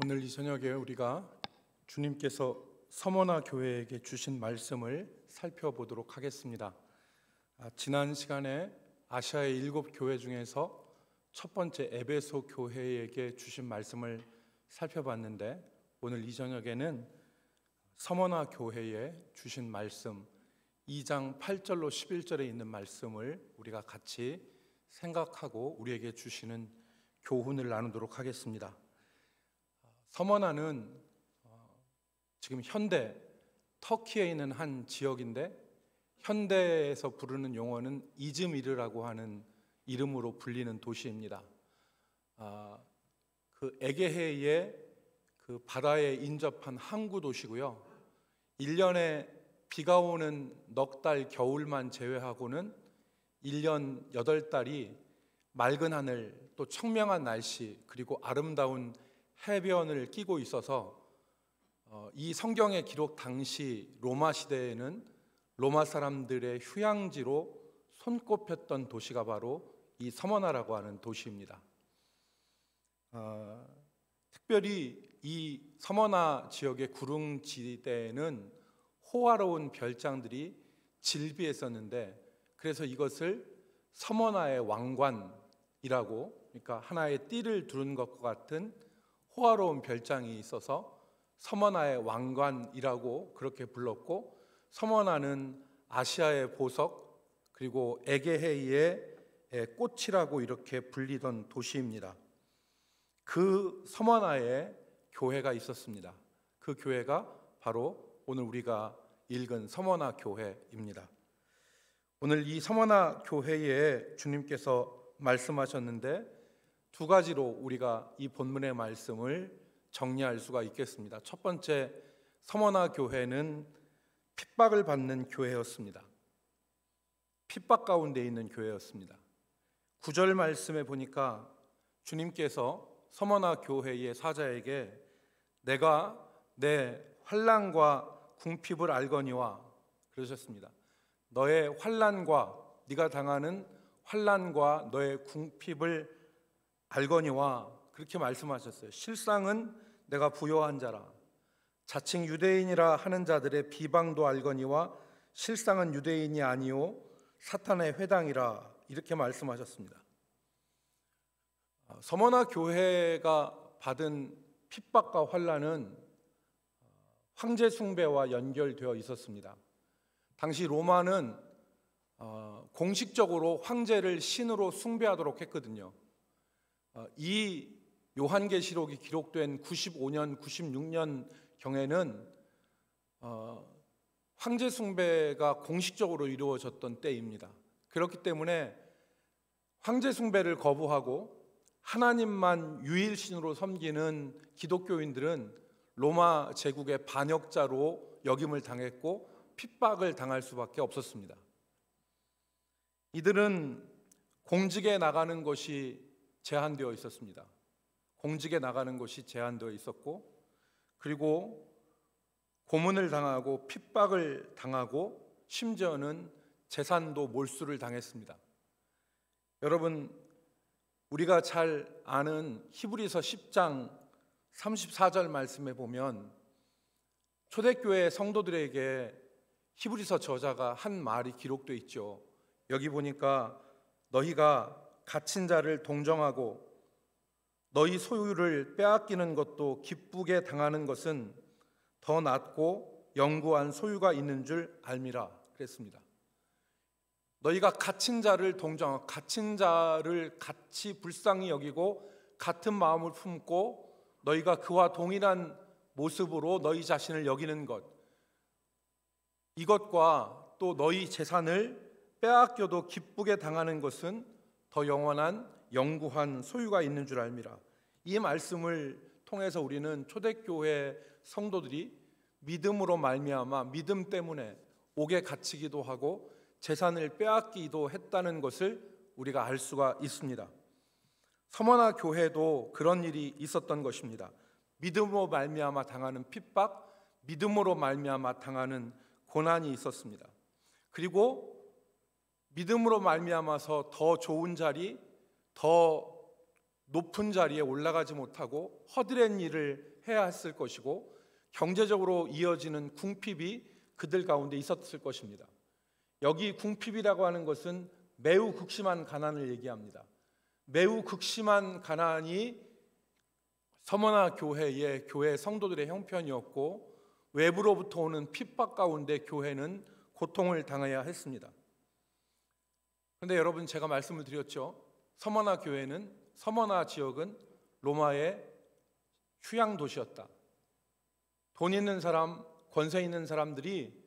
오늘 이 저녁에 우리가 주님께서 서머나 교회에게 주신 말씀을 살펴보도록 하겠습니다. 지난 시간에 아시아의 7 교회 중에서 첫 번째 에베소 교회에게 주신 말씀을 살펴봤는데, 오늘 이 저녁에는 서머나 교회에 주신 말씀 2장 8절로 11절에 있는 말씀을 우리가 같이 생각하고 우리에게 주시는 교훈을 나누도록 하겠습니다. 서머나는 지금 현대 터키에 있는 한 지역인데, 현대에서 부르는 용어는 이즈미르라고 하는 이름으로 불리는 도시입니다. 그 에게해의 그 바다에 인접한 항구 도시고요. 1년에 비가 오는 넉 달 겨울만 제외하고는 1년 8달이 맑은 하늘, 또 청명한 날씨, 그리고 아름다운 해변을 끼고 있어서 이 성경의 기록 당시 로마 시대에는 로마 사람들의 휴양지로 손꼽혔던 도시가 바로 이 서머나라고 하는 도시입니다. 특별히 이 서머나 지역의 구릉지대에는 호화로운 별장들이 질비했었는데, 그래서 이것을 서머나의 왕관이라고, 그러니까 하나의 띠를 두른 것과 같은 호화로운 별장이 있어서 서머나의 왕관이라고 그렇게 불렀고, 서머나는 아시아의 보석, 그리고 에게해의 꽃이라고 이렇게 불리던 도시입니다. 그 서머나에 교회가 있었습니다. 그 교회가 바로 오늘 우리가 읽은 서머나 교회입니다. 오늘 이 서머나 교회에 주님께서 말씀하셨는데, 두 가지로 우리가 이 본문의 말씀을 정리할 수가 있겠습니다. 첫 번째, 서머나 교회는 핍박을 받는 교회였습니다. 핍박 가운데 있는 교회였습니다. 9절 말씀에 보니까 주님께서 서머나 교회의 사자에게 내가 내 환난과 궁핍을 알거니와 그러셨습니다. 너의 환난과 네가 당하는 환난과 너의 궁핍을 알거니와 그렇게 말씀하셨어요. 실상은 내가 부요한 자라. 자칭 유대인이라 하는 자들의 비방도 알거니와 실상은 유대인이 아니요 사탄의 회당이라, 이렇게 말씀하셨습니다. 서머나 교회가 받은 핍박과 환난은 황제 숭배와 연결되어 있었습니다. 당시 로마는 공식적으로 황제를 신으로 숭배하도록 했거든요. 이 요한계시록이 기록된 95년, 96년 경에는 황제 숭배가 공식적으로 이루어졌던 때입니다. 그렇기 때문에 황제 숭배를 거부하고 하나님만 유일신으로 섬기는 기독교인들은 로마 제국의 반역자로 역임을 당했고 핍박을 당할 수밖에 없었습니다. 이들은 공직에 나가는 것이 제한되어 있었습니다. 공직에 나가는 것이 제한되어 있었고, 그리고 고문을 당하고 핍박을 당하고 심지어는 재산도 몰수를 당했습니다. 여러분, 우리가 잘 아는 히브리서 10장 34절 말씀에 보면 초대교회 성도들에게 히브리서 저자가 한 말이 기록되어 있죠. 여기 보니까 너희가 갇힌 자를 동정하고 너희 소유를 빼앗기는 것도 기쁘게 당하는 것은 더 낫고 영구한 소유가 있는 줄 알미라 그랬습니다. 너희가 갇힌 자를 동정하고 갇힌 자를 같이 불쌍히 여기고 같은 마음을 품고 너희가 그와 동일한 모습으로 너희 자신을 여기는 것, 이것과 또 너희 재산을 빼앗겨도 기쁘게 당하는 것은 더 영원한 영구한 소유가 있는 줄 알미라. 이 말씀을 통해서 우리는 초대교회 성도들이 믿음으로 말미암아 믿음 때문에 옥에 갇히기도 하고 재산을 빼앗기도 했다는 것을 우리가 알 수가 있습니다. 서머나 교회도 그런 일이 있었던 것입니다. 믿음으로 말미암아 당하는 핍박, 믿음으로 말미암아 당하는 고난이 있었습니다. 그리고 믿음으로 말미암아서 더 좋은 자리, 더 높은 자리에 올라가지 못하고 허드렛 일을 해야 했을 것이고 경제적으로 이어지는 궁핍이 그들 가운데 있었을 것입니다. 여기 궁핍이라고 하는 것은 매우 극심한 가난을 얘기합니다. 매우 극심한 가난이 서머나 교회의 교회 성도들의 형편이었고 외부로부터 오는 핍박 가운데 교회는 고통을 당해야 했습니다. 그런데 여러분, 제가 말씀을 드렸죠. 서머나 교회는, 서머나 지역은 로마의 휴양 도시였다. 돈 있는 사람, 권세 있는 사람들이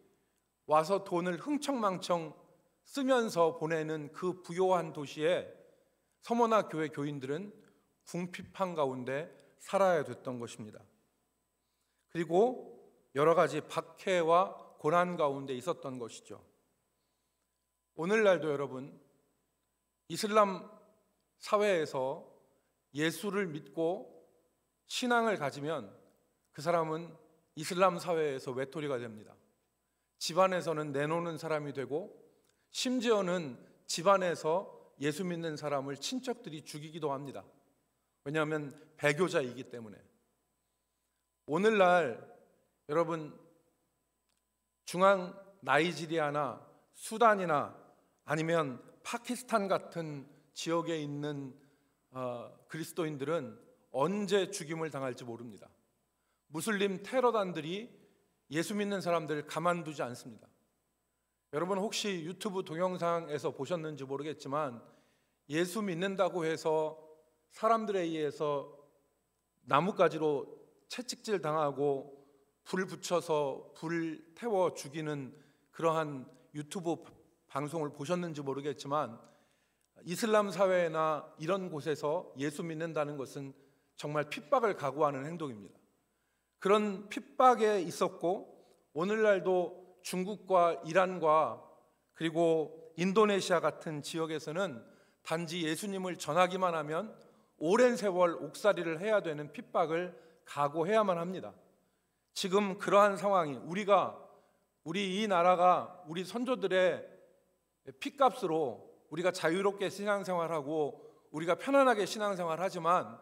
와서 돈을 흥청망청 쓰면서 보내는 그 부요한 도시에 서머나 교회 교인들은 궁핍한 가운데 살아야 됐던 것입니다. 그리고 여러 가지 박해와 고난 가운데 있었던 것이죠. 오늘날도 여러분, 이슬람 사회에서 예수를 믿고 신앙을 가지면 그 사람은 이슬람 사회에서 외톨이가 됩니다. 집안에서는 내놓는 사람이 되고 심지어는 집안에서 예수 믿는 사람을 친척들이 죽이기도 합니다. 왜냐하면 배교자이기 때문에. 오늘날 여러분, 중앙 나이지리아나 수단이나 아니면 파키스탄 같은 지역에 있는 그리스도인들은 언제 죽임을 당할지 모릅니다. 무슬림 테러단들이 예수 믿는 사람들을 가만두지 않습니다. 여러분, 혹시 유튜브 동영상에서 보셨는지 모르겠지만 예수 믿는다고 해서 사람들에 의해서 나뭇가지로 채찍질 당하고 불 붙여서 불 태워 죽이는 그러한 유튜브 방송을 보셨는지 모르겠지만 이슬람 사회나 이런 곳에서 예수 믿는다는 것은 정말 핍박을 각오하는 행동입니다. 그런 핍박에 있었고 오늘날도 중국과 이란과 그리고 인도네시아 같은 지역에서는 단지 예수님을 전하기만 하면 오랜 세월 옥살이를 해야 되는 핍박을 각오해야만 합니다. 지금 그러한 상황이 우리 이 나라가 우리 선조들의 피값으로 우리가 자유롭게 신앙생활하고 우리가 편안하게 신앙생활하지만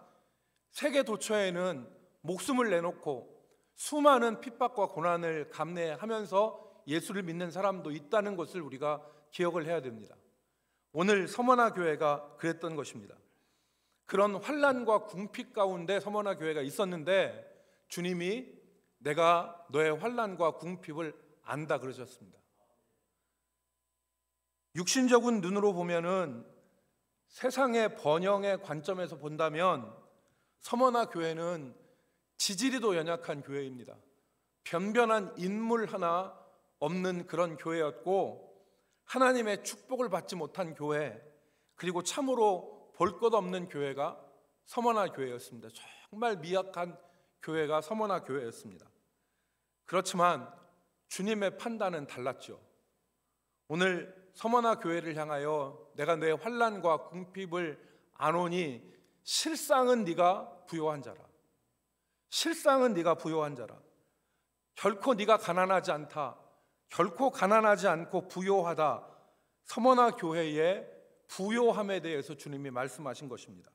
세계 도처에는 목숨을 내놓고 수많은 핍박과 고난을 감내하면서 예수를 믿는 사람도 있다는 것을 우리가 기억을 해야 됩니다. 오늘 서머나 교회가 그랬던 것입니다. 그런 환난과 궁핍 가운데 서머나 교회가 있었는데 주님이 내가 너의 환난과 궁핍을 안다 그러셨습니다. 육신적인 눈으로 보면은 세상의 번영의 관점에서 본다면 서머나 교회는 지지리도 연약한 교회입니다. 변변한 인물 하나 없는 그런 교회였고 하나님의 축복을 받지 못한 교회, 그리고 참으로 볼 것 없는 교회가 서머나 교회였습니다. 정말 미약한 교회가 서머나 교회였습니다. 그렇지만 주님의 판단은 달랐죠. 오늘 서머나 교회를 향하여 내가 내 환난과 궁핍을 안오니 실상은 네가 부요한 자라. 실상은 네가 부요한 자라. 결코 네가 가난하지 않다. 결코 가난하지 않고 부요하다. 서머나 교회의 부요함에 대해서 주님이 말씀하신 것입니다.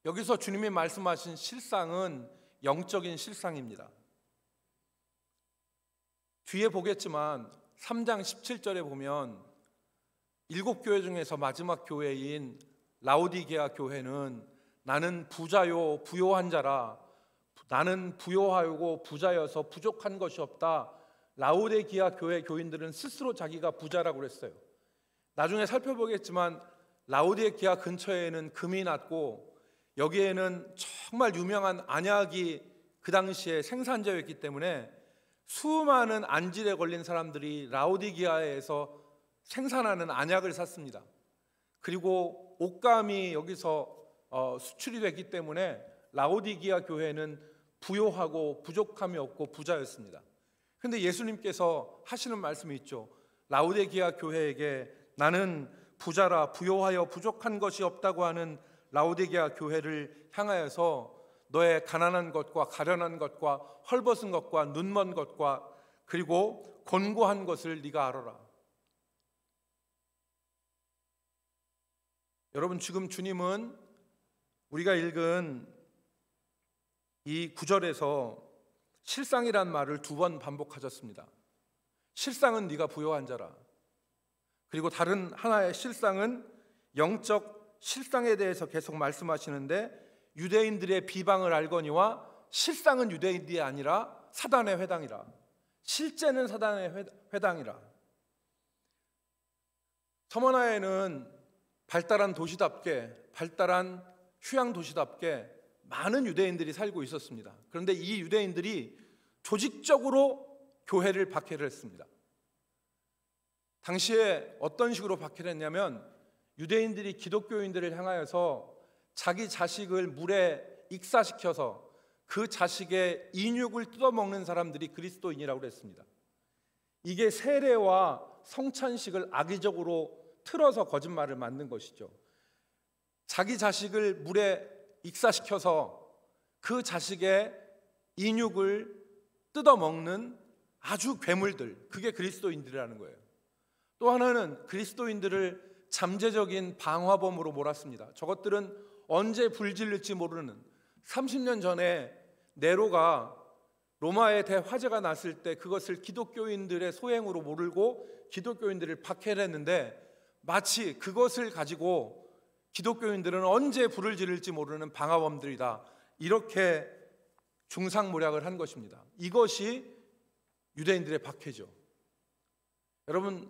여기서 주님이 말씀하신 실상은 영적인 실상입니다. 뒤에 보겠지만 3장 17절에 보면 7교회 중에서 마지막 교회인 라오디게아 교회는 나는 부자요 부요한 자라. 나는 부요하고 부자여서 부족한 것이 없다. 라오디게아 교회 교인들은 스스로 자기가 부자라고 그랬어요. 나중에 살펴보겠지만 라오디게아 근처에는 금이 났고 여기에는 정말 유명한 안약이 그 당시에 생산자였기 때문에 수많은 안질에 걸린 사람들이 라오디게아에서 생산하는 안약을 샀습니다. 그리고 옷감이 여기서 수출이 됐기 때문에 라오디게아 교회는 부요하고 부족함이 없고 부자였습니다. 그런데 예수님께서 하시는 말씀이 있죠. 라오디게아 교회에게 나는 부자라 부요하여 부족한 것이 없다고 하는 라오디게아 교회를 향하여서 너의 가난한 것과 가련한 것과 헐벗은 것과 눈먼 것과 그리고 곤고한 것을 네가 알아라. 여러분, 지금 주님은 우리가 읽은 이 구절에서 실상이란 말을 2번 반복하셨습니다. 실상은 네가 부요한 자라. 그리고 다른 하나의 실상은 영적 실상에 대해서 계속 말씀하시는데, 유대인들의 비방을 알거니와 실상은 유대인들이 아니라 사단의 회당이라. 실제는 사단의 회당이라. 서머나에는 발달한 도시답게, 발달한 휴양 도시답게 많은 유대인들이 살고 있었습니다. 그런데 이 유대인들이 조직적으로 교회를 박해를 했습니다. 당시에 어떤 식으로 박해를 했냐면, 유대인들이 기독교인들을 향하여서 자기 자식을 물에 익사시켜서 그 자식의 인육을 뜯어먹는 사람들이 그리스도인이라고 그랬습니다. 이게 세례와 성찬식을 악의적으로 틀어서 거짓말을 만든 것이죠. 자기 자식을 물에 익사시켜서 그 자식의 인육을 뜯어먹는 아주 괴물들, 그게 그리스도인들이라는 거예요. 또 하나는 그리스도인들을 잠재적인 방화범으로 몰았습니다. 저것들은 언제 불질릴지 모르는, 30년 전에 네로가 로마에 대화재가 났을 때 그것을 기독교인들의 소행으로 모르고 기독교인들을 박해를 했는데, 마치 그것을 가지고 기독교인들은 언제 불을 지를지 모르는 방화범들이다, 이렇게 중상모략을 한 것입니다. 이것이 유대인들의 박해죠. 여러분,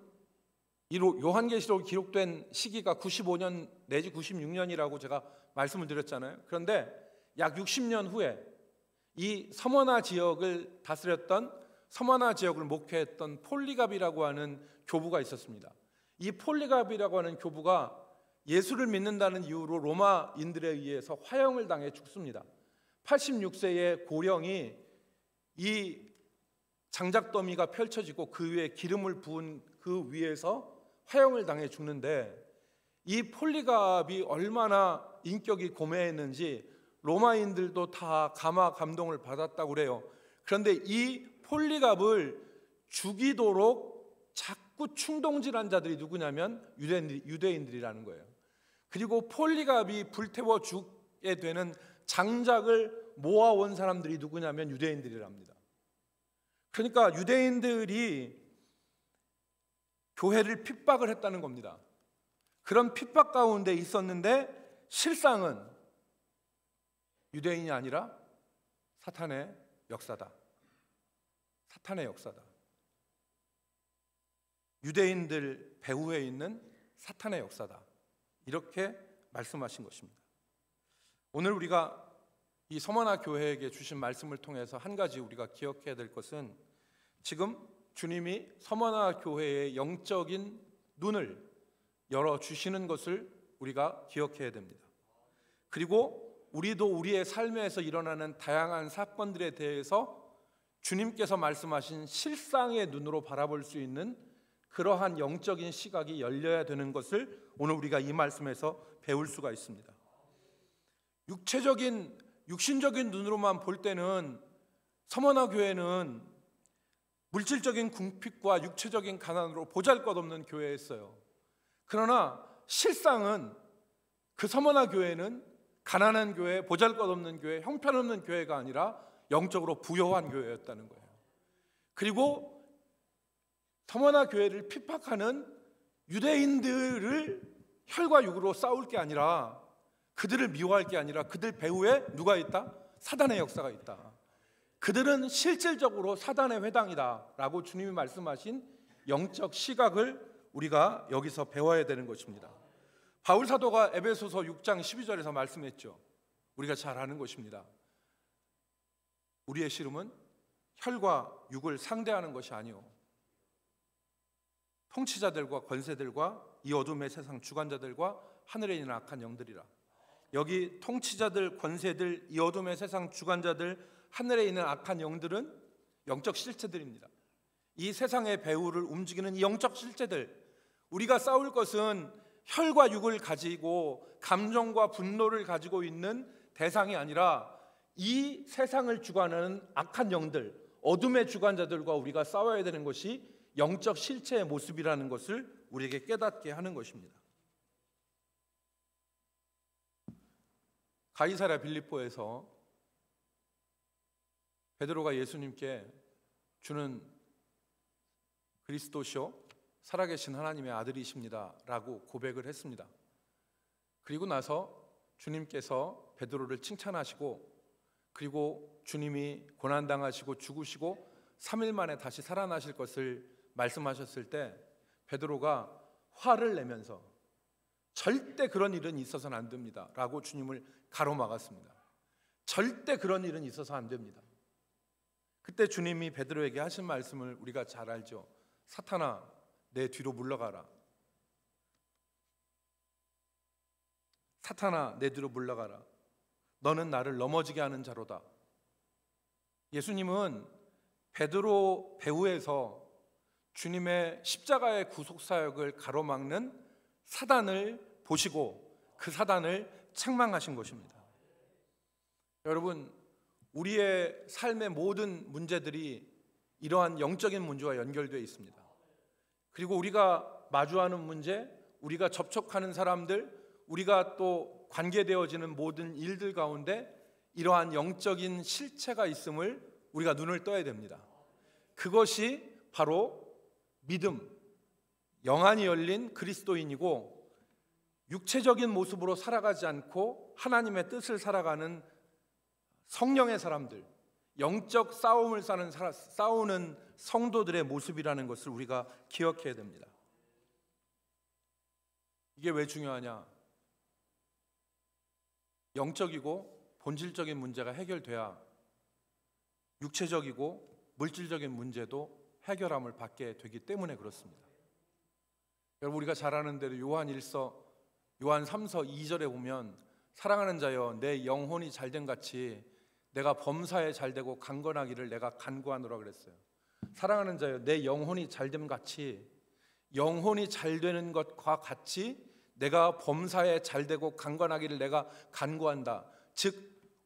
이 요한계시록 기록된 시기가 95년 내지 96년이라고 제가 말씀을 드렸잖아요. 그런데 약 60년 후에 이 서머나 지역을 다스렸던, 서머나 지역을 목회했던 폴리갑이라고 하는 교부가 있었습니다. 이 폴리갑이라고 하는 교부가 예수를 믿는다는 이유로 로마인들에 의해서 화형을 당해 죽습니다. 86세의 고령이 이 장작더미가 펼쳐지고 그 위에 기름을 부은 그 위에서 화형을 당해 죽는데, 이 폴리갑이 얼마나 인격이 고매했는지 로마인들도 다 감화 감동을 받았다고 그래요. 그런데 이 폴리갑을 죽이도록 자꾸 충동질한 자들이 누구냐면 유대인들이라는 거예요. 그리고 폴리갑이 불태워 죽게 되는 장작을 모아온 사람들이 누구냐면 유대인들이랍니다. 그러니까 유대인들이 교회를 핍박을 했다는 겁니다. 그런 핍박 가운데 있었는데, 실상은 유대인이 아니라 사탄의 역사다. 사탄의 역사다. 유대인들 배후에 있는 사탄의 역사다. 이렇게 말씀하신 것입니다. 오늘 우리가 이 서머나 교회에게 주신 말씀을 통해서 한 가지 우리가 기억해야 될 것은, 지금 주님이 서머나 교회의 영적인 눈을 열어주시는 것을 우리가 기억해야 됩니다. 그리고 우리도 우리의 삶에서 일어나는 다양한 사건들에 대해서 주님께서 말씀하신 실상의 눈으로 바라볼 수 있는 그러한 영적인 시각이 열려야 되는 것을 오늘 우리가 이 말씀에서 배울 수가 있습니다. 육신적인 눈으로만 볼 때는 서머나 교회는 물질적인 궁핍과 육체적인 가난으로 보잘것없는 교회였어요. 그러나 실상은 그 서머나 교회는 가난한 교회, 보잘것없는 교회, 형편없는 교회가 아니라 영적으로 부요한 교회였다는 거예요. 그리고 서머나 교회를 핍박하는 유대인들을 혈과 육으로 싸울 게 아니라, 그들을 미워할 게 아니라 그들 배후에 누가 있다? 사단의 역사가 있다. 그들은 실질적으로 사단의 회당이다 라고 주님이 말씀하신 영적 시각을 우리가 여기서 배워야 되는 것입니다. 바울 사도가 에베소서 6장 12절에서 말씀했죠. 우리가 잘 아는 것입니다. 우리의 씨름은 혈과 육을 상대하는 것이 아니오, 통치자들과 권세들과 이 어둠의 세상 주관자들과 하늘에 있는 악한 영들이라. 여기 통치자들, 권세들, 이 어둠의 세상 주관자들, 하늘에 있는 악한 영들은 영적 실체들입니다. 이 세상의 배후를 움직이는 이 영적 실체들, 우리가 싸울 것은 혈과 육을 가지고 감정과 분노를 가지고 있는 대상이 아니라 이 세상을 주관하는 악한 영들, 어둠의 주관자들과 우리가 싸워야 되는 것이 영적 실체의 모습이라는 것을 우리에게 깨닫게 하는 것입니다. 가이사랴 빌립보에서 베드로가 예수님께 주는 그리스도시요 살아계신 하나님의 아들이십니다 라고 고백을 했습니다. 그리고 나서 주님께서 베드로를 칭찬하시고, 그리고 주님이 고난당하시고 죽으시고 3일 만에 다시 살아나실 것을 말씀하셨을 때 베드로가 화를 내면서 절대 그런 일은 있어서는 안 됩니다 라고 주님을 가로막았습니다. 절대 그런 일은 있어서 안 됩니다. 그때 주님이 베드로에게 하신 말씀을 우리가 잘 알죠. 사탄아, 내 뒤로 물러가라. 사탄아, 내 뒤로 물러가라. 너는 나를 넘어지게 하는 자로다. 예수님은 베드로 배후에서 주님의 십자가의 구속사역을 가로막는 사단을 보시고 그 사단을 책망하신 것입니다. 여러분, 우리의 삶의 모든 문제들이 이러한 영적인 문제와 연결되어 있습니다. 그리고 우리가 마주하는 문제, 우리가 접촉하는 사람들, 우리가 또 관계되어지는 모든 일들 가운데 이러한 영적인 실체가 있음을 우리가 눈을 떠야 됩니다. 그것이 바로 믿음, 영안이 열린 그리스도인이고, 육체적인 모습으로 살아가지 않고 하나님의 뜻을 살아가는 성령의 사람들, 영적 싸움을 싸우는 성도들의 모습이라는 것을 우리가 기억해야 됩니다. 이게 왜 중요하냐? 영적이고 본질적인 문제가 해결돼야 육체적이고 물질적인 문제도 해결함을 받게 되기 때문에 그렇습니다. 여러분, 우리가 잘 아는 대로 요한 3서 2절에 보면 사랑하는 자여, 내 영혼이 잘된 같이 내가 범사에 잘되고 강건하기를 내가 간구하노라 그랬어요. 사랑하는 자여, 내 영혼이 잘됨 같이, 영혼이 잘되는 것과 같이 내가 범사에 잘되고 강건하기를 내가 간구한다. 즉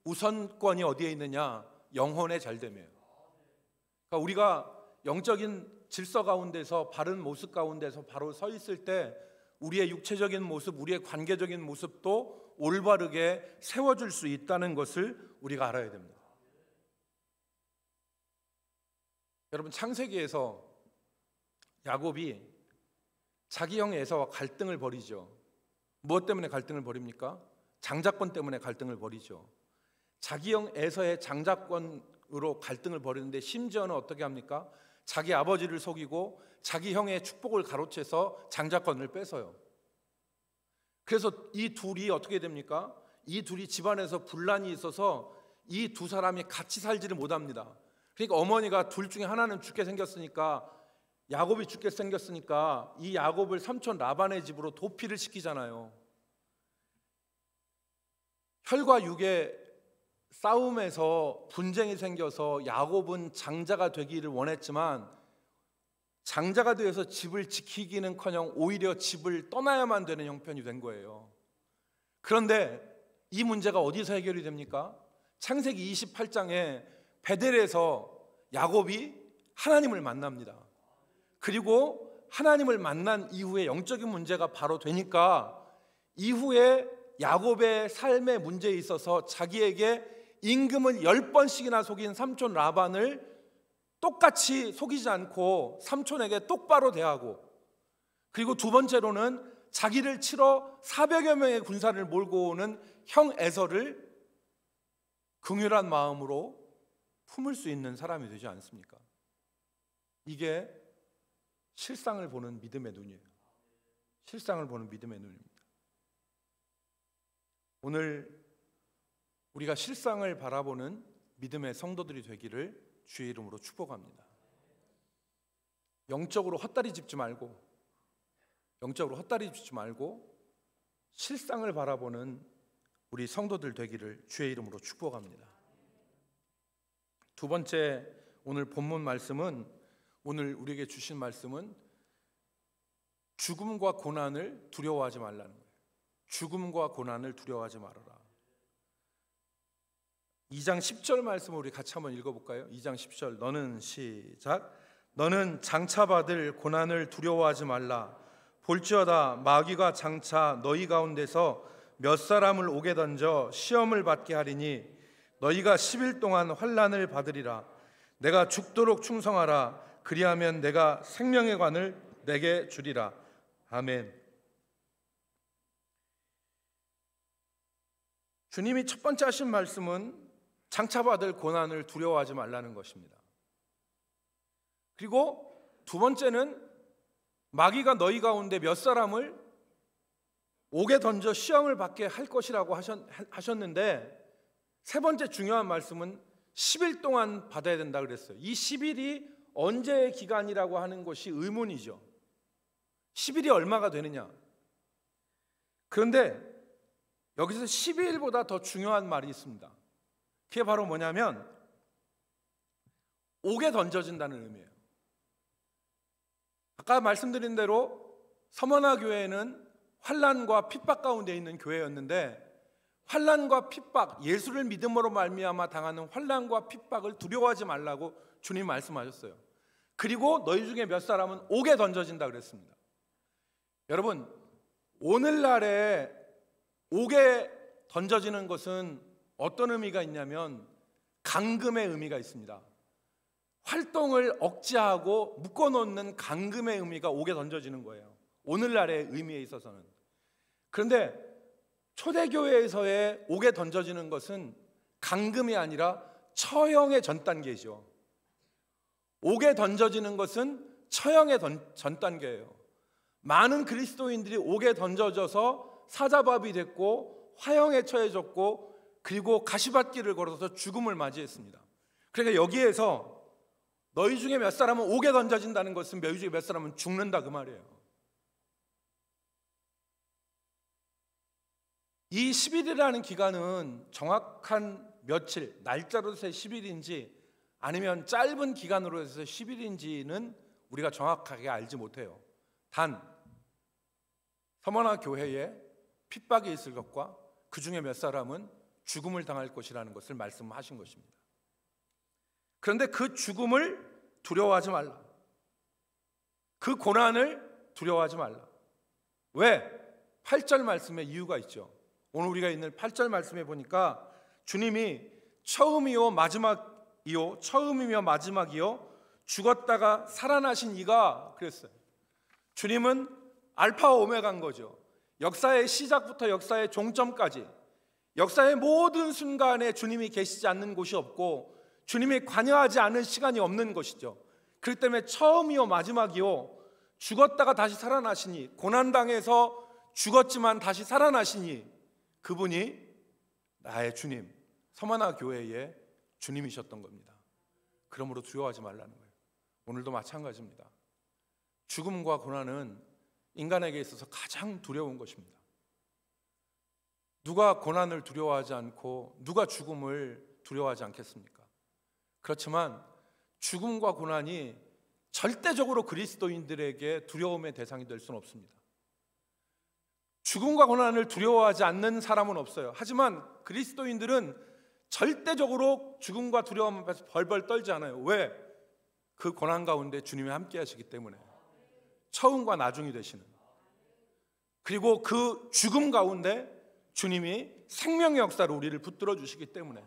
우선권이 어디에 있느냐? 영혼의 잘됨이에요. 그러니까 우리가 영적인 질서 가운데서, 바른 모습 가운데서 바로 서 있을 때 우리의 육체적인 모습, 우리의 관계적인 모습도 올바르게 세워줄 수 있다는 것을 우리가 알아야 됩니다. 여러분, 창세기에서 야곱이 자기 형 에서와 갈등을 벌이죠. 무엇 때문에 갈등을 벌입니까? 장자권 때문에 갈등을 벌이죠. 자기 형 에서의 장자권으로 갈등을 벌이는데, 심지어는 어떻게 합니까? 자기 아버지를 속이고 자기 형의 축복을 가로채서 장자권을 뺏어요. 그래서 이 둘이 어떻게 됩니까? 이 둘이 집안에서 분란이 있어서 이 두 사람이 같이 살지를 못합니다. 그러니까 어머니가 둘 중에 하나는 죽게 생겼으니까, 야곱이 죽게 생겼으니까 이 야곱을 삼촌 라반의 집으로 도피를 시키잖아요. 혈과 육의 싸움에서 분쟁이 생겨서 야곱은 장자가 되기를 원했지만 장자가 되어서 집을 지키기는커녕 오히려 집을 떠나야만 되는 형편이 된 거예요. 그런데 이 문제가 어디서 해결이 됩니까? 창세기 28장에 베델에서 야곱이 하나님을 만납니다. 그리고 하나님을 만난 이후에 영적인 문제가 바로 되니까, 이후에 야곱의 삶의 문제에 있어서 자기에게 임금을 10번씩이나 속인 삼촌 라반을 똑같이 속이지 않고 삼촌에게 똑바로 대하고, 그리고 두 번째로는 자기를 치러 400여 명의 군사를 몰고 오는 형 에서를 긍휼한 마음으로 품을 수 있는 사람이 되지 않습니까? 이게 실상을 보는 믿음의 눈이에요. 실상을 보는 믿음의 눈입니다. 오늘 우리가 실상을 바라보는 믿음의 성도들이 되기를 주의 이름으로 축복합니다. 영적으로 헛다리 짚지 말고 실상을 바라보는 우리 성도들 되기를 주의 이름으로 축복합니다. 두 번째, 오늘 본문 말씀은, 오늘 우리에게 주신 말씀은 죽음과 고난을 두려워하지 말라는 거예요. 죽음과 고난을 두려워하지 말아라. 2장 10절 말씀을 우리 같이 한번 읽어볼까요? 2장 10절, 너는 시작. 너는 장차받을 고난을 두려워하지 말라. 볼지어다 마귀가 장차 너희 가운데서 몇 사람을 옥에 던져 시험을 받게 하리니 너희가 10일 동안 환난을 받으리라. 내가 죽도록 충성하라. 그리하면 내가 생명의 관을 내게 주리라. 아멘. 주님이 첫 번째 하신 말씀은 장차 받을 고난을 두려워하지 말라는 것입니다. 그리고 두 번째는 마귀가 너희 가운데 몇 사람을 옥에 던져 시험을 받게 할 것이라고 하셨는데, 세 번째 중요한 말씀은 10일 동안 받아야 된다 그랬어요. 이 10일이 언제의 기간이라고 하는 것이 의문이죠. 10일이 얼마가 되느냐? 그런데 여기서 12일보다 더 중요한 말이 있습니다. 그게 바로 뭐냐면 옥에 던져진다는 의미예요. 아까 말씀드린 대로 서머나 교회는 환난과 핍박 가운데 있는 교회였는데, 환난과 핍박, 예수를 믿음으로 말미암아 당하는 환난과 핍박을 두려워하지 말라고 주님 말씀하셨어요. 그리고 너희 중에 몇 사람은 옥에 던져진다 그랬습니다. 여러분, 오늘날에 옥에 던져지는 것은 어떤 의미가 있냐면 감금의 의미가 있습니다. 활동을 억제하고 묶어놓는 감금의 의미가 옥에 던져지는 거예요, 오늘날의 의미에 있어서는. 그런데 초대교회에서의 옥에 던져지는 것은 감금이 아니라 처형의 전 단계죠. 옥에 던져지는 것은 처형의 전 단계예요. 많은 그리스도인들이 옥에 던져져서 사자밥이 됐고 화형에 처해졌고 그리고 가시밭길을 걸어서 죽음을 맞이했습니다. 그러니까 여기에서 너희 중에 몇 사람은 옥에 던져진다는 것은 너희 중에 몇 사람은 죽는다 그 말이에요. 이 10일이라는 기간은 정확한 며칠, 날짜로 해서 10일인지 아니면 짧은 기간으로 해서 10일인지는 우리가 정확하게 알지 못해요. 단 서머나 교회에 핍박이 있을 것과 그 중에 몇 사람은 죽음을 당할 것이라는 것을 말씀하신 것입니다. 그런데 그 죽음을 두려워하지 말라. 그 고난을 두려워하지 말라. 왜? 8절 말씀에 이유가 있죠. 오늘 우리가 있는 8절 말씀에 보니까 주님이 처음이요 마지막이요, 처음이며 마지막이요, 죽었다가 살아나신 이가 그랬어요. 주님은 알파와 오메가인 거죠. 역사의 시작부터 역사의 종점까지, 역사의 모든 순간에 주님이 계시지 않는 곳이 없고 주님이 관여하지 않은 시간이 없는 것이죠. 그렇기 때문에 처음이요 마지막이요, 죽었다가 다시 살아나시니, 고난당해서 죽었지만 다시 살아나시니, 그분이 나의 주님, 서머나 교회의 주님이셨던 겁니다. 그러므로 두려워하지 말라는 거예요. 오늘도 마찬가지입니다. 죽음과 고난은 인간에게 있어서 가장 두려운 것입니다. 누가 고난을 두려워하지 않고 누가 죽음을 두려워하지 않겠습니까? 그렇지만 죽음과 고난이 절대적으로 그리스도인들에게 두려움의 대상이 될 수는 없습니다. 죽음과 고난을 두려워하지 않는 사람은 없어요. 하지만 그리스도인들은 절대적으로 죽음과 두려움 앞에서 벌벌 떨지 않아요. 왜? 그 고난 가운데 주님이 함께 하시기 때문에. 처음과 나중이 되시는, 그리고 그 죽음 가운데 주님이 생명의 역사로 우리를 붙들어 주시기 때문에.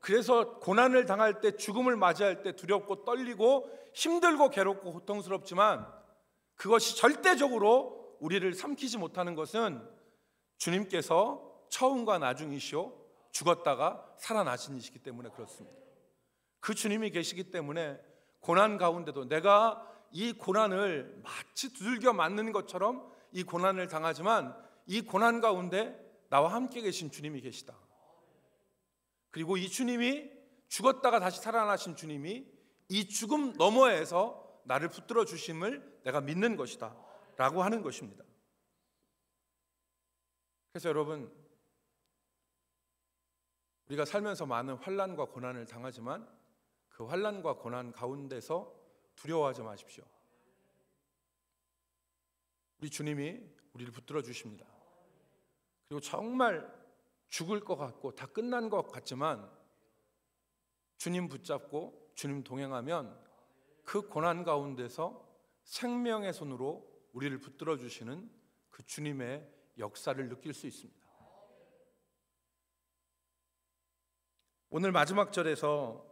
그래서 고난을 당할 때, 죽음을 맞이할 때 두렵고 떨리고 힘들고 괴롭고 고통스럽지만 그것이 절대적으로 우리를 삼키지 못하는 것은 주님께서 처음과 나중이시오, 죽었다가 살아나신 이시기 때문에 그렇습니다. 그 주님이 계시기 때문에 고난 가운데도 내가 이 고난을 마치 두들겨 맞는 것처럼 이 고난을 당하지만 이 고난 가운데 나와 함께 계신 주님이 계시다. 그리고 이 주님이, 죽었다가 다시 살아나신 주님이 이 죽음 너머에서 나를 붙들어 주심을 내가 믿는 것이다 라고 하는 것입니다. 그래서 여러분, 우리가 살면서 많은 환난과 고난을 당하지만 그 환난과 고난 가운데서 두려워하지 마십시오. 우리 주님이 우리를 붙들어 주십니다. 그리고 정말 죽을 것 같고 다 끝난 것 같지만 주님 붙잡고 주님 동행하면 그 고난 가운데서 생명의 손으로 우리를 붙들어 주시는 그 주님의 역사를 느낄 수 있습니다. 오늘 마지막 절에서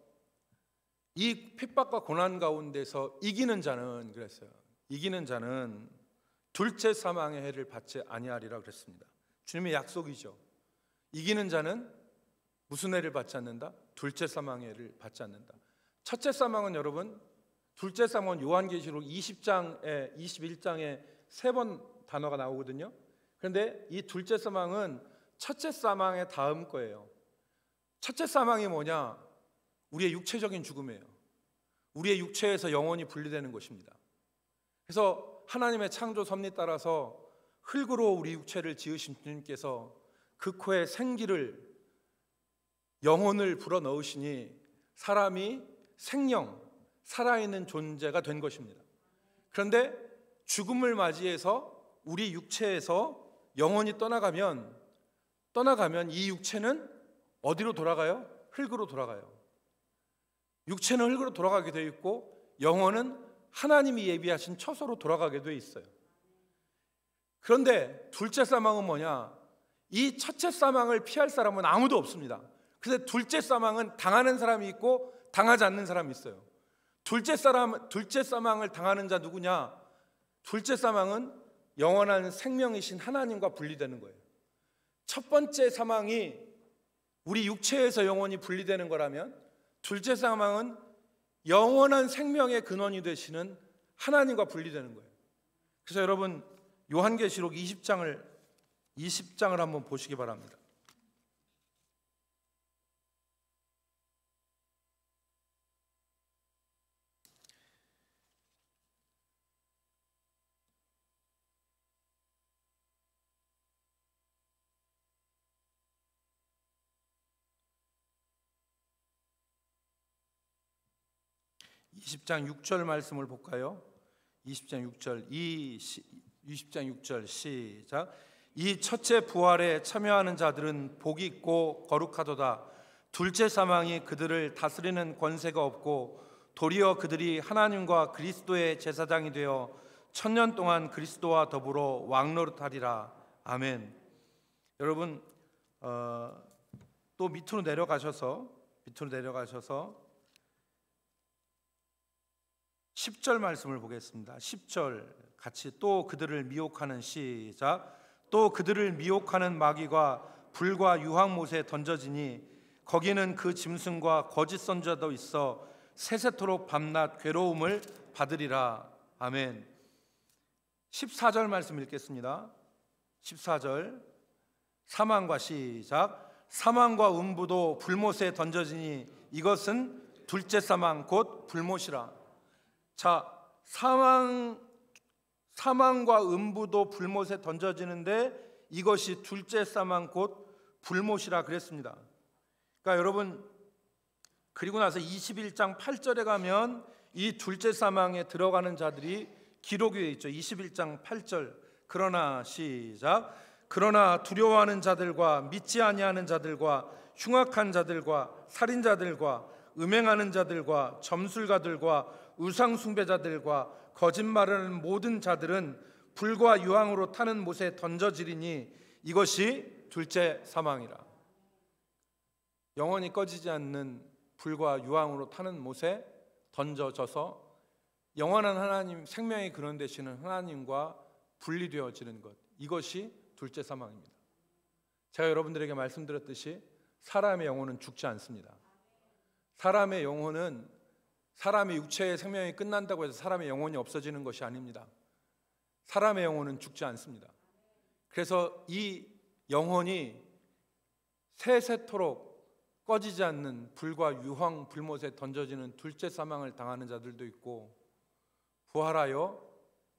이 핍박과 고난 가운데서 이기는 자는 그랬어요. 이기는 자는 둘째 사망의 해를 받지 아니하리라 그랬습니다. 주님의 약속이죠. 이기는 자는 무슨 해를 받지 않는다? 둘째 사망의 해를 받지 않는다. 첫째 사망은 여러분, 둘째 사망은 요한계시록 20장에 21장에 3번 단어가 나오거든요. 그런데 이 둘째 사망은 첫째 사망의 다음 거예요. 첫째 사망이 뭐냐? 우리의 육체적인 죽음이에요. 우리의 육체에서 영혼이 분리되는 것입니다. 그래서 하나님의 창조 섭리 따라서 흙으로 우리 육체를 지으신 주님께서 그 코에 생기를, 영혼을 불어넣으시니 사람이 생명, 살아있는 존재가 된 것입니다. 그런데 죽음을 맞이해서 우리 육체에서 영혼이 떠나가면 이 육체는 어디로 돌아가요? 흙으로 돌아가요. 육체는 흙으로 돌아가게 되어 있고 영혼은 하나님이 예비하신 처소로 돌아가게 되어 있어요. 그런데 둘째 사망은 뭐냐? 이 첫째 사망을 피할 사람은 아무도 없습니다. 그래서 둘째 사망은 당하는 사람이 있고 당하지 않는 사람이 있어요. 둘째 사망을 당하는 자 누구냐? 둘째 사망은 영원한 생명이신 하나님과 분리되는 거예요. 첫 번째 사망이 우리 육체에서 영혼이 분리되는 거라면, 둘째 사망은 영원한 생명의 근원이 되시는 하나님과 분리되는 거예요. 그래서 여러분 요한계시록 20장을 한번 보시기 바랍니다. (20장 6절) 말씀을 볼까요? 20장 6절 시작. 이 첫째 부활에 참여하는 자들은 복이 있고 거룩하도다. 둘째 사망이 그들을 다스리는 권세가 없고 도리어 그들이 하나님과 그리스도의 제사장이 되어 천년 동안 그리스도와 더불어 왕노릇하리라. 아멘. 여러분 또 밑으로 내려가셔서 10절 말씀을 보겠습니다. 10절 같이. 또 그들을 미혹하는 시작. 또 그들을 미혹하는 마귀가 불과 유황못에 던져지니 거기는 그 짐승과 거짓 선지자도 있어 세세토록 밤낮 괴로움을 받으리라. 아멘. 14절 말씀 읽겠습니다. 14절. 사망과 시작. 사망과 음부도 불못에 던져지니 이것은 둘째 사망 곧 불못이라. 자, 사망과 음부도 불못에 던져지는데 이것이 둘째 사망 곧 불못이라 그랬습니다. 그러니까 여러분, 그리고 나서 21장 8절에 가면 이 둘째 사망에 들어가는 자들이 기록이 되어 있죠. 21장 8절. 그러나 시작. 그러나 두려워하는 자들과 믿지 아니하는 자들과 흉악한 자들과 살인자들과 음행하는 자들과 점술가들과 우상 숭배자들과 거짓말하는 모든 자들은 불과 유황으로 타는 못에 던져지리니 이것이 둘째 사망이라. 영원히 꺼지지 않는 불과 유황으로 타는 못에 던져져서 영원한 하나님, 생명의 근원 되시는 하나님과 분리되어지는 것, 이것이 둘째 사망입니다. 제가 여러분들에게 말씀드렸듯이 사람의 영혼은 죽지 않습니다. 사람의 영혼은 사람의 육체의 생명이 끝난다고 해서 사람의 영혼이 없어지는 것이 아닙니다. 사람의 영혼은 죽지 않습니다. 그래서 이 영혼이 세세토록 꺼지지 않는 불과 유황 불못에 던져지는 둘째 사망을 당하는 자들도 있고, 부활하여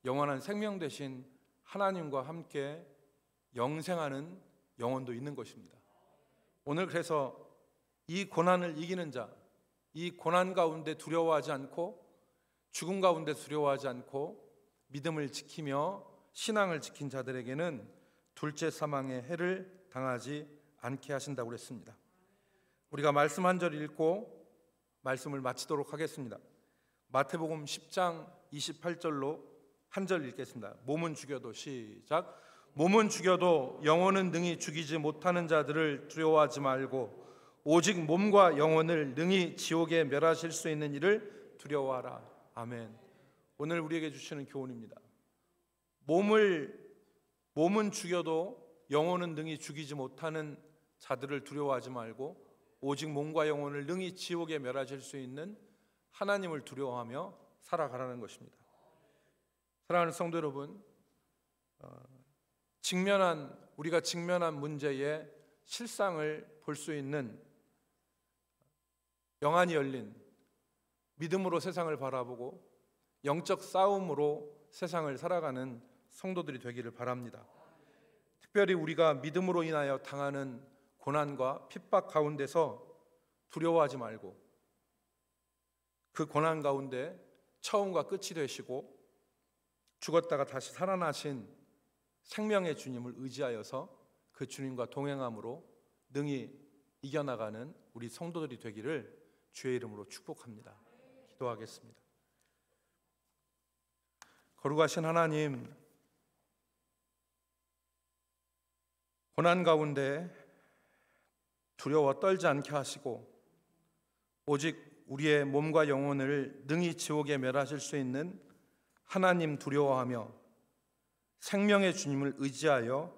영원한 생명 되신 하나님과 함께 영생하는 영혼도 있는 것입니다. 오늘 그래서 이 고난을 이기는 자, 이 고난 가운데 두려워하지 않고 죽음 가운데 두려워하지 않고 믿음을 지키며 신앙을 지킨 자들에게는 둘째 사망의 해를 당하지 않게 하신다고 그랬습니다. 우리가 말씀 한 절 읽고 말씀을 마치도록 하겠습니다. 마태복음 10장 28절로 한 절 읽겠습니다. 몸은 죽여도 시작. 몸은 죽여도 영혼은 능히 죽이지 못하는 자들을 두려워하지 말고 오직 몸과 영혼을 능히 지옥에 멸하실 수 있는 이를 두려워하라. 아멘. 오늘 우리에게 주시는 교훈입니다. 몸은 죽여도 영혼은 능히 죽이지 못하는 자들을 두려워하지 말고 오직 몸과 영혼을 능히 지옥에 멸하실 수 있는 하나님을 두려워하며 살아가라는 것입니다. 사랑하는 성도 여러분, 우리가 직면한 문제의 실상을 볼 수 있는 영안이 열린 믿음으로 세상을 바라보고 영적 싸움으로 세상을 살아가는 성도들이 되기를 바랍니다. 특별히 우리가 믿음으로 인하여 당하는 고난과 핍박 가운데서 두려워하지 말고 그 고난 가운데 처음과 끝이 되시고 죽었다가 다시 살아나신 생명의 주님을 의지하여서 그 주님과 동행함으로 능히 이겨나가는 우리 성도들이 되기를 주의 이름으로 축복합니다. 기도하겠습니다. 거룩하신 하나님, 고난 가운데 두려워 떨지 않게 하시고 오직 우리의 몸과 영혼을 능히 지옥에 멸하실 수 있는 하나님 두려워하며 생명의 주님을 의지하여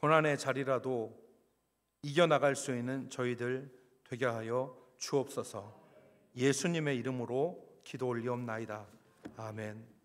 고난의 자리라도 이겨나갈 수 있는 저희들 되게 하여 주옵소서. 예수님의 이름으로 기도 올리옵나이다. 아멘.